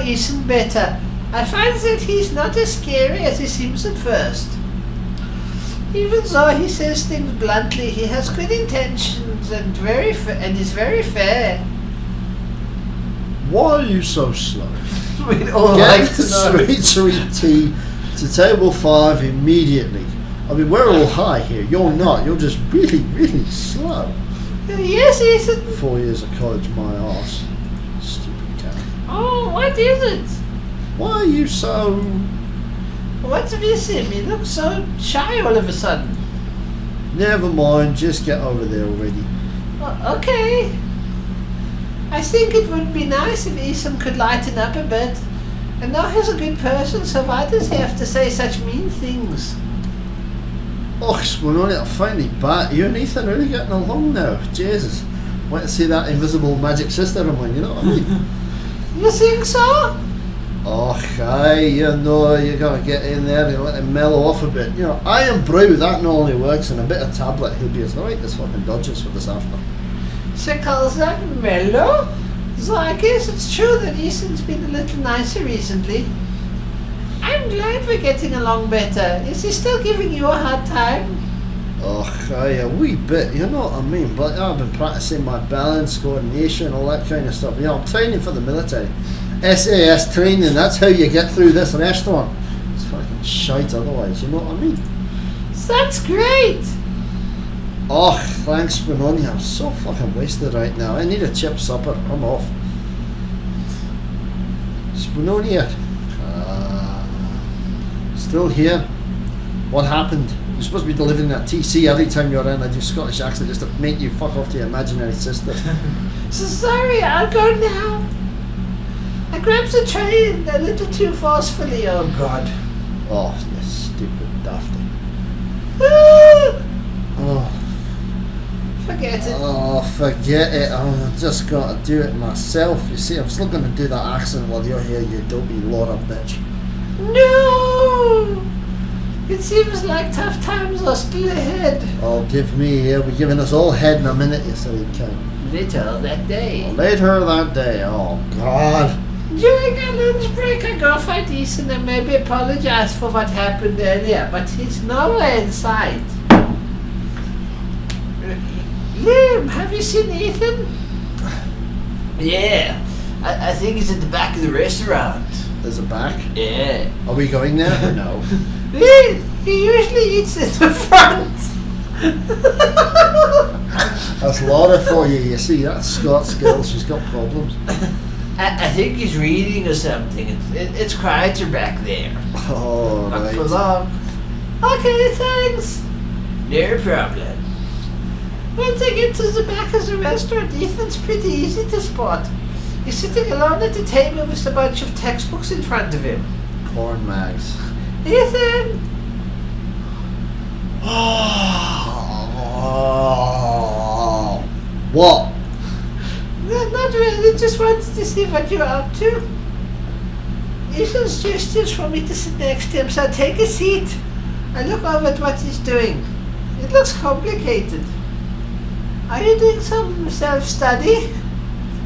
Ethan better. I find that he's not as scary as he seems at first. Even though he says things bluntly, he has good intentions and is very fair. Why are you so slow? We'd all Get like to know. sweet tea to table 5 immediately. I mean, we're all high here. You're not. You're just really, really slow. Yes, Ethan. 4 years of college, my arse. Stupid cat. Oh, what is it? Why are you so... What's with him? He looks so shy all of a sudden. Never mind, just get over there already. Okay. I think it would be nice if Ethan could lighten up a bit. And now he's a good person, so why does he have to say such mean things? Oh, we're only finally back. You and Ethan are really getting along now. Jesus. Wait to see that invisible magic sister of mine, you know what I mean? You think so? Oh, hi, you know, you gotta get in there and let him mellow off a bit. You know, iron brew, that not only works, and a bit of tablet, he'll be as right as fucking Dodgers for this after. She calls that mellow? So I guess it's true that Ethan's been a little nicer recently. I'm glad we're getting along better. Is he still giving you a hard time? Oh, hi, a wee bit, you know what I mean? But I've been practicing my balance, coordination, all that kind of stuff. You know, I'm training for the military. SAS training, that's how you get through this restaurant. It's fucking shite otherwise, you know what I mean? That's great! Oh, thanks, Benoni. I'm so fucking wasted right now. I need a chip supper. I'm off. Spinonia. Still here. What happened? You're supposed to be delivering that TC every time you're in. I do Scottish accent just to make you fuck off to your imaginary sister. So sorry, I'll go now. I grabbed the train a little too forcefully, oh god. Oh, you stupid dafty. Ah, Oh. forget it. Oh, forget it. I've just got to do it myself. You see, I'm still going to do that accent while you're here, you dopey Laura bitch. No! It seems like tough times are still ahead. Oh, give me here. We're giving us all head in a minute, you silly cunt. Later that day. Later that day. Oh, God. During our lunch break, I go find Ethan and maybe apologize for what happened earlier, but he's nowhere in sight. Liam, have you seen Ethan? Yeah, I think he's at the back of the restaurant. There's a back? Yeah. Are we going there or no? He usually eats at the front. That's Laura for you, you see. That's Scott's girl. She's got problems. I think he's reading or something. It's quieter back there. Oh, Not right. for long. Okay, thanks. No problem. Once I get to the back of the restaurant, Ethan's pretty easy to spot. He's sitting alone at the table with a bunch of textbooks in front of him. Porn mags. Ethan! What? No, not really, just wanted to see what you're up to. Ethan's gestures for me to sit next to him, so take a seat. I look over at what he's doing. It looks complicated. Are you doing some self-study?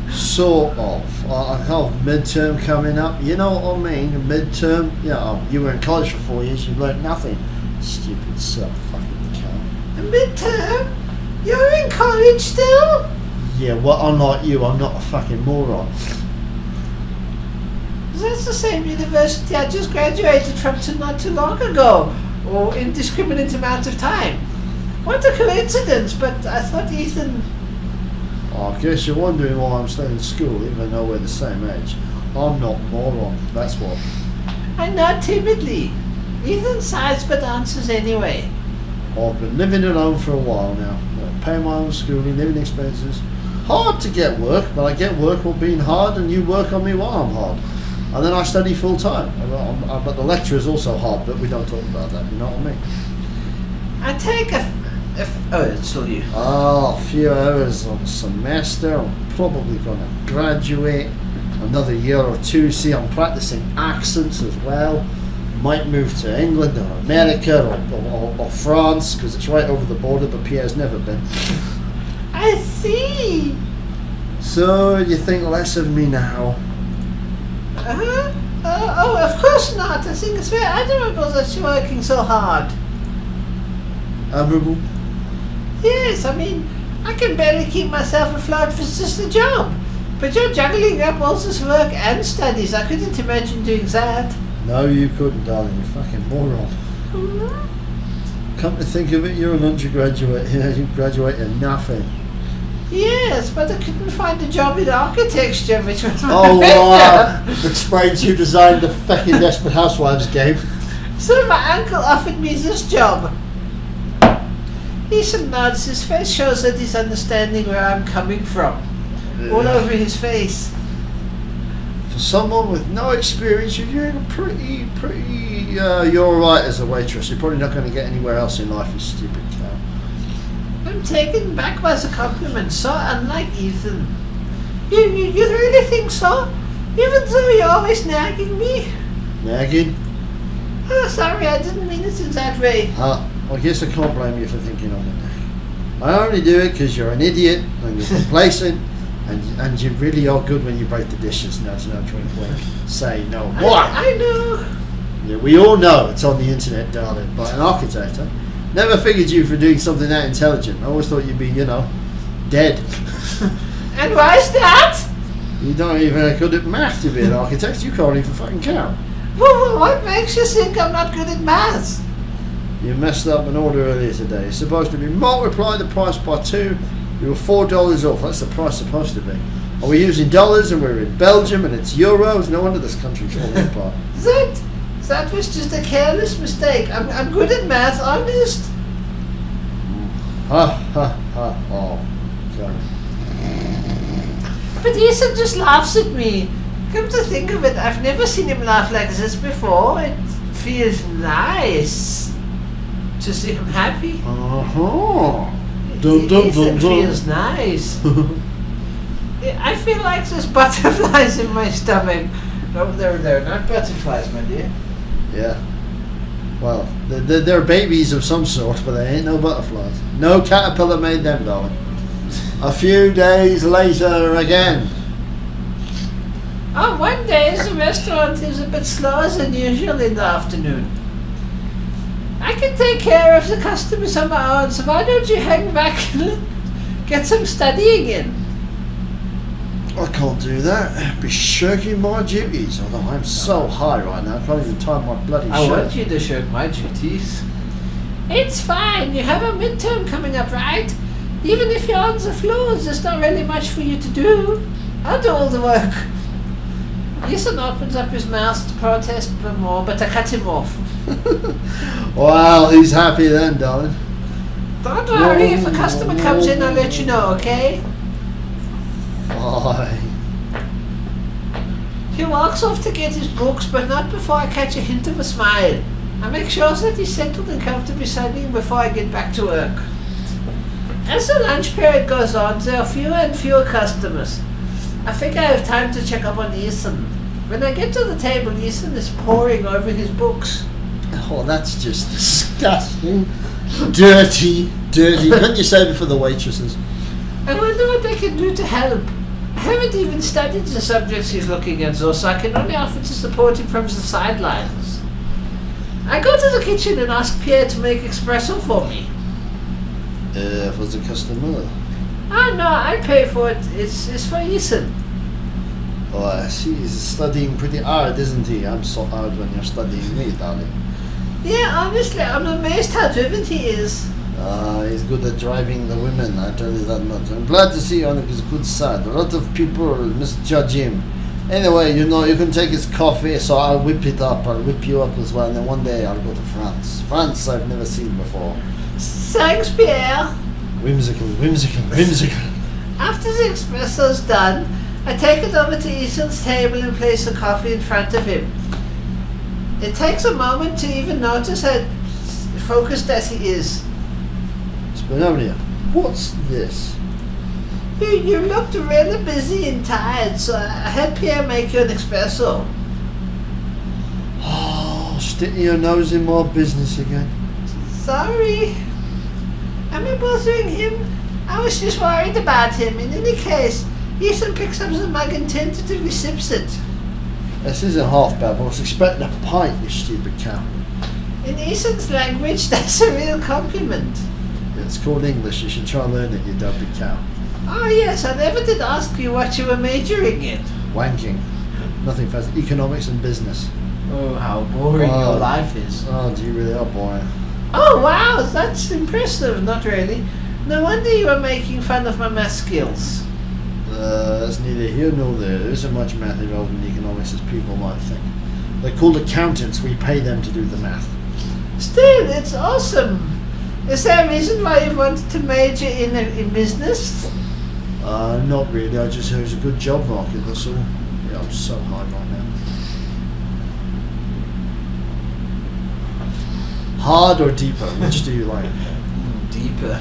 Sort of. I have midterm coming up. You know what I mean? Midterm. Yeah, you were in college for 4 years. You learned nothing. Stupid fucking cunt. A midterm? You're in college still? Yeah, well, unlike you, I'm not a fucking moron. That's the same university I just graduated from not too long ago. Or indiscriminate amount of time. What a coincidence, but I thought Ethan... Oh, I guess you're wondering why I'm still in school, even though we're the same age. I'm not moron, that's what. I nod timidly. Ethan sighs but answers anyway. I've been living alone for a while now. I pay my own schooling, living expenses. Hard to get work, but I get work while being hard, and you work on me while I'm hard. And then I study full time. But the lecture is also hard, but we don't talk about that, you know what I mean? I take oh, it's still you. Oh, a few hours of a semester. I'm probably going to graduate another year or two. See, I'm practicing accents as well. Might move to England or America or France, because it's right over the border, but Pierre's never been. I see. So, you think less of me now? Uh-huh. Oh, of course not. I think it's very admirable that you're working so hard. Admirable? Yes, I mean, I can barely keep myself afloat for just a job. But you're juggling up all this work and studies. I couldn't imagine doing that. No, you couldn't, darling. You fucking moron. Come to think of it, you're an undergraduate. You graduated nothing. Yes, but I couldn't find a job in architecture, which was my Oh, major. wow. Explains you designed the fucking Desperate Housewives game. So my uncle offered me this job. Ethan nods. His face shows that he's understanding where I'm coming from. All over his face. For someone with no experience, you're doing you're alright as a waitress. You're probably not going to get anywhere else in life, you stupid cow. I'm taken back by the compliment, so unlike Ethan. You really think so? Even though you're always nagging me? Nagging? Oh, sorry, I didn't mean it in that way. Well, I guess I can't blame you for thinking I'm a nag. I only do it because you're an idiot and you're complacent and you really are good when you break the dishes. No, wink, wink. Say no more. I know. Yeah, we all know it's on the internet, darling, but an architect, huh? Never figured you for doing something that intelligent. I always thought you'd be, dead. And why is that? You don't even good at math to be an architect. You can't even fucking count. Well, what makes you think I'm not good at maths? You messed up an order earlier today. It's supposed to be multiply the price by 2. You were $4 off. That's the price supposed to be. Are we using dollars and we're in Belgium and it's euros? No wonder this country's falling apart. That was just a careless mistake. I'm good at math, honest. Oh, God. But Ethan just laughs at me. Come to think of it, I've never seen him laugh like this before. It feels nice to see him happy. Uh-huh. It feels nice. I feel like there's butterflies in my stomach. No, they're not butterflies, my dear. Yeah. Well, they're babies of some sort, but they ain't no butterflies. No caterpillar made them, darling. A few days later again. Oh, one day the restaurant is a bit slower than usual in the afternoon. I can take care of the customers on my own, so why don't you hang back and get some studying in? I can't do that. I'd be shirking my duties, although I'm so high right now I can't even tie my bloody I shirt. want you to shirk my duties. It's fine, you have a midterm coming up, right? Even if you're on the floors, there's not really much for you to do. I'll do all the work. Ethan opens up his mouth to protest more, but I cut him off. Well, he's happy then, darling. Don't worry, if a customer comes in, I'll let you know, okay? Fine. He walks off to get his books, but not before I catch a hint of a smile. I make sure that he's settled and comfortably studying before I get back to work. As the lunch period goes on, there are fewer and fewer customers. I think I have time to check up on Ethan. When I get to the table, Ethan is poring over his books. Oh, that's just disgusting. Dirty. Couldn't you save it for the waitresses? I wonder what they can do to help. I haven't even studied the subjects he's looking at, though, so I can only offer to support him from the sidelines. I go to the kitchen and ask Pierre to make espresso for me. For the customer. Oh no, I pay for it. It's for Ethan. Oh, I see. He's studying pretty hard, isn't he? I'm so hard when you're studying me, darling. Yeah, honestly, I'm amazed how driven he is. He's good at driving the women, I tell you that much. I'm glad to see on his good side. A lot of people misjudge him. Anyway, you can take his coffee, so I'll whip it up. I'll whip you up as well, and then one day I'll go to France. France I've never seen before. Thanks, Pierre. Whimsical. After the espresso's done, I take it over to Ethan's table and place the coffee in front of him. It takes a moment to even notice how focused as he is. Spinonia, what's this? You looked really busy and tired, so I had Pierre make you an espresso. Oh, sticking your nose in my business again. Sorry. Am I bothering him? I was just worried about him. In any case, Ethan picks up the mug and tentatively sips it. This isn't half bad, but I was expecting a pint, you stupid cow. In Ethan's language, that's a real compliment. It's called English, you should try and learn it, you dopey cow. Ah, yes, I never did ask you what you were majoring in. Wanking. Nothing fancy. Economics and business. Oh, how boring Oh. your life is. Oh, do you really are boring. Oh, wow, that's impressive. Not really. No wonder you were making fun of my math skills. That's neither here nor there. There isn't much math involved in economics as people might think. They're called accountants. We pay them to do the math. Still, it's awesome. Is there a reason why you wanted to major in business? Not really. I just heard it was a good job market, that's all. Yeah, I'm so high right now. Hard or deeper? Which do you like? Deeper.